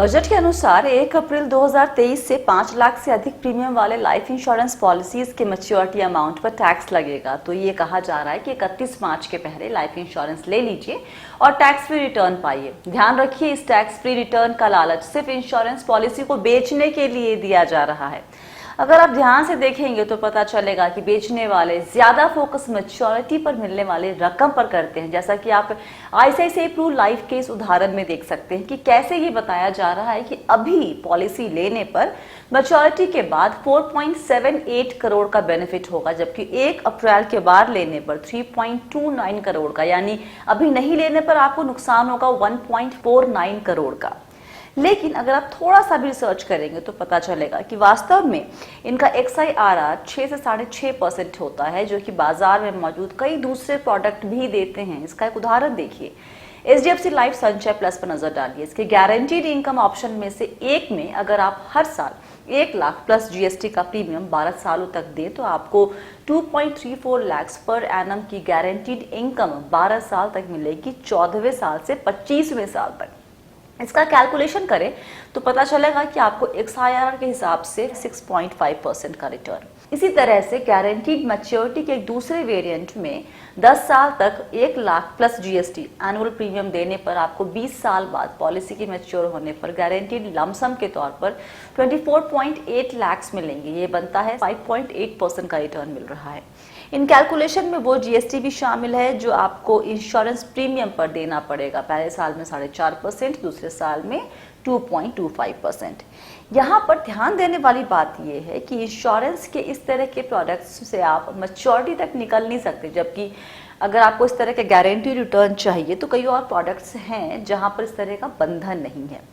Budget के अनुसार 1 अप्रैल 2023 से 5 लाख से अधिक प्रीमियम वाले लाइफ इंश्योरेंस पॉलिसीज के मैच्योरिटी अमाउंट पर टैक्स लगेगा। तो ये कहा जा रहा है कि 31 मार्च के पहले लाइफ इंश्योरेंस ले लीजिए और टैक्स फ्री रिटर्न पाइए। ध्यान रखिए, इस टैक्स फ्री रिटर्न का लालच सिर्फ इंश्योरेंस पॉलिसी को बेचने के लिए दिया जा रहा है। अगर आप ध्यान से देखेंगे तो पता चलेगा कि बेचने वाले ज्यादा फोकस मैच्योरिटी पर मिलने वाले रकम पर करते हैं। जैसा कि आप आईसीआईसीआई प्रू लाइफ के इस उदाहरण में देख सकते हैं कि कैसे ये बताया जा रहा है कि अभी पॉलिसी लेने पर मैच्योरिटी के बाद 4.78 करोड़ का बेनिफिट होगा, जबकि 1 अप्रैल के बाद लेने पर 3.29 करोड़ का, यानी अभी नहीं लेने पर आपको नुकसान होगा 1.49 करोड़ का। लेकिन अगर आप थोड़ा सा भी रिसर्च करेंगे तो पता चलेगा कि वास्तव में इनका XIRR 6 से 6.5% होता है, जो कि बाजार में मौजूद कई दूसरे प्रोडक्ट भी देते हैं। इसका एक उदाहरण देखिए, HDFC लाइफ संचय प्लस पर नजर डालिए। इसके गारंटीड इनकम ऑप्शन में से एक में अगर आप हर साल 1 लाख प्लस GST का प्रीमियम 12 सालों तक दें तो आपको 2.34 लाख पर एनम की गारंटीड इनकम 12 साल तक मिलेगी, 14वें साल से 25वें साल तक। इसका कैलकुलेशन करें तो पता चलेगा कि आपको XIRR के हिसाब से 6.5% का रिटर्न। इसी तरह से गारंटीड मैच्योरिटी के एक दूसरे वेरिएंट में 10 साल तक 1 lakh plus GST annual premium देने पर आपको 20 साल बाद पॉलिसी की मैच्योर होने पर गारंटीड लमसम के तौर पर 24.8 लाख मिलेंगे। ये बनता है 5.8% का रिटर्न मिल रहा है। इन कैलकुलेशन में वो GST भी शामिल है जो आपको इंश्योरेंस प्रीमियम पर देना पड़ेगा। पहले साल में 4.5%, दूसरे साल में 2.25%। यहाँ पर ध्यान देने वाली बात यह है कि इंश्योरेंस के इस तरह के प्रोडक्ट्स से आप मैच्योरिटी तक निकल नहीं सकते, जबकि अगर आपको इस तरह के गारंटी रिटर्न चाहिए तो कई और प्रोडक्ट्स हैं जहाँ पर इस तरह का बंधन नहीं है।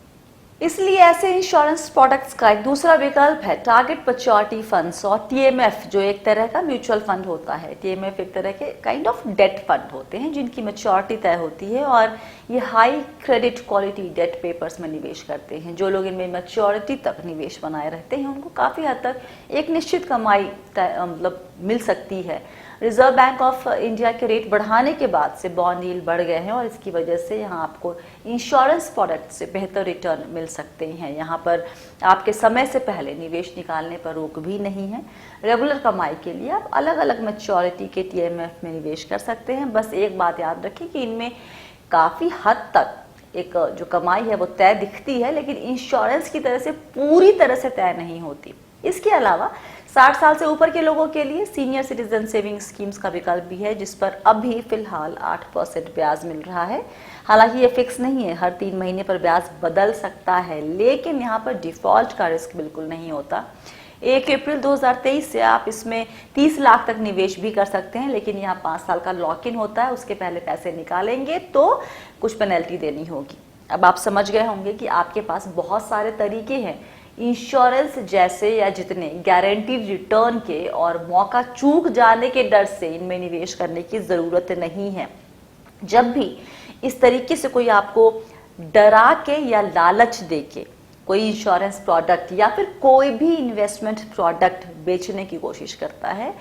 इसलिए ऐसे इंश्योरेंस प्रोडक्ट्स का एक दूसरा विकल्प है टारगेट मैच्योरिटी फंड्स और TMF, जो एक तरह का म्यूचुअल फंड होता है। TMF एक तरह के काइंड ऑफ डेट फंड होते हैं जिनकी मैच्योरिटी तय होती है और ये high credit quality date papers में निवेश करते हैं। जो लोग इनमें मैच्योरिटी तक निवेश बनाए रहते हैं उनको काफी हद तक एक निश्चित कमाई मतलब मिल सकती है। रिजर्व बैंक ऑफ इंडिया के रेट बढ़ाने के बाद से बॉन्ड यील्ड बढ़ गए हैं और इसकी वजह से यहाँ आपको इंश्योरेंस प्रोडक्ट से बेहतर रिटर्न मिल सकते हैं। यहाँ पर आपके समय से पहले निवेश निकालने पर रोक भी नहीं है। रेगुलर कमाई के लिए आप अलग अलग मैच्योरिटी के TMF में निवेश कर सकते हैं। बस एक बात याद रखें कि इनमें काफी हद तक एक जो कमाई है वो तय दिखती है, लेकिन इंश्योरेंस की तरह से पूरी तरह से तय नहीं होती। इसके अलावा 60 साल से ऊपर के लोगों के लिए सीनियर सिटीजन सेविंग स्कीम्स का विकल्प भी है, जिस पर अभी फिलहाल 8% ब्याज मिल रहा है। हालांकि ये फिक्स नहीं है, हर 3 महीने पर ब्याज बदल सकता है, लेकिन यहाँ पर डिफॉल्ट का रिस्क बिल्कुल नहीं होता। 1 अप्रैल 2023 से आप इसमें 30 लाख तक निवेश भी कर सकते हैं, लेकिन यहाँ 5 साल का लॉक इन होता है। उसके पहले पैसे निकालेंगे तो कुछ पेनल्टी देनी होगी। अब आप समझ गए होंगे कि आपके पास बहुत सारे तरीके हैं इंश्योरेंस जैसे या जितने गारंटीड रिटर्न के और मौका चूक जाने के डर से इनमें निवेश करने की जरूरत नहीं है। जब भी इस तरीके से कोई आपको डरा के या लालच दे के कोई इंश्योरेंस प्रोडक्ट या फिर कोई भी इन्वेस्टमेंट प्रोडक्ट बेचने की कोशिश करता है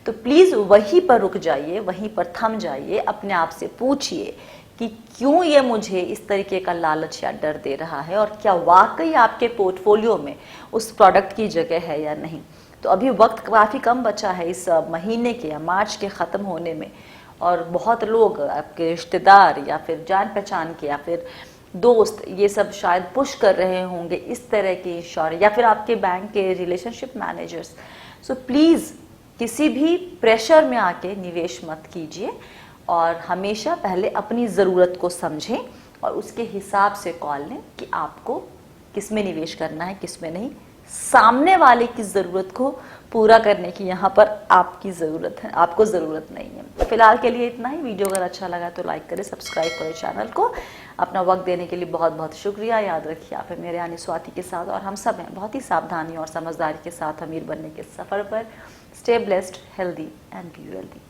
तो प्लीज वहीं पर रुक जाइए, वहीं पर थम जाइए। अपने आप से पूछिए कि क्यों ये मुझे इस तरीके का लालच या डर दे रहा है और क्या वाकई आपके पोर्टफोलियो में उस प्रोडक्ट की जगह है या नहीं। तो अभी वक्त काफ़ी कम बचा है इस महीने के या मार्च के ख़त्म होने में, और बहुत लोग आपके रिश्तेदार या फिर जान पहचान के या फिर दोस्त ये सब शायद पुश कर रहे होंगे इस तरह के इंश्योरेंस, या फिर आपके बैंक के रिलेशनशिप मैनेजर्स। सो प्लीज़ किसी भी प्रेशर में आके निवेश मत कीजिए और हमेशा पहले अपनी ज़रूरत को समझें और उसके हिसाब से कॉल लें कि आपको किस में निवेश करना है, किस में नहीं। सामने वाले की ज़रूरत को पूरा करने की यहाँ पर आपकी ज़रूरत है, आपको ज़रूरत नहीं है। फिलहाल के लिए इतना ही। वीडियो अगर अच्छा लगा तो लाइक करें, सब्सक्राइब करें चैनल को। अपना वक्त देने के लिए बहुत बहुत शुक्रिया। याद रखिए आप मेरे यानी स्वाति के साथ और हम सब हैं बहुत ही सावधानी और समझदारी के साथ अमीर बनने के सफ़र पर। Stay blessed, healthy and be wealthy.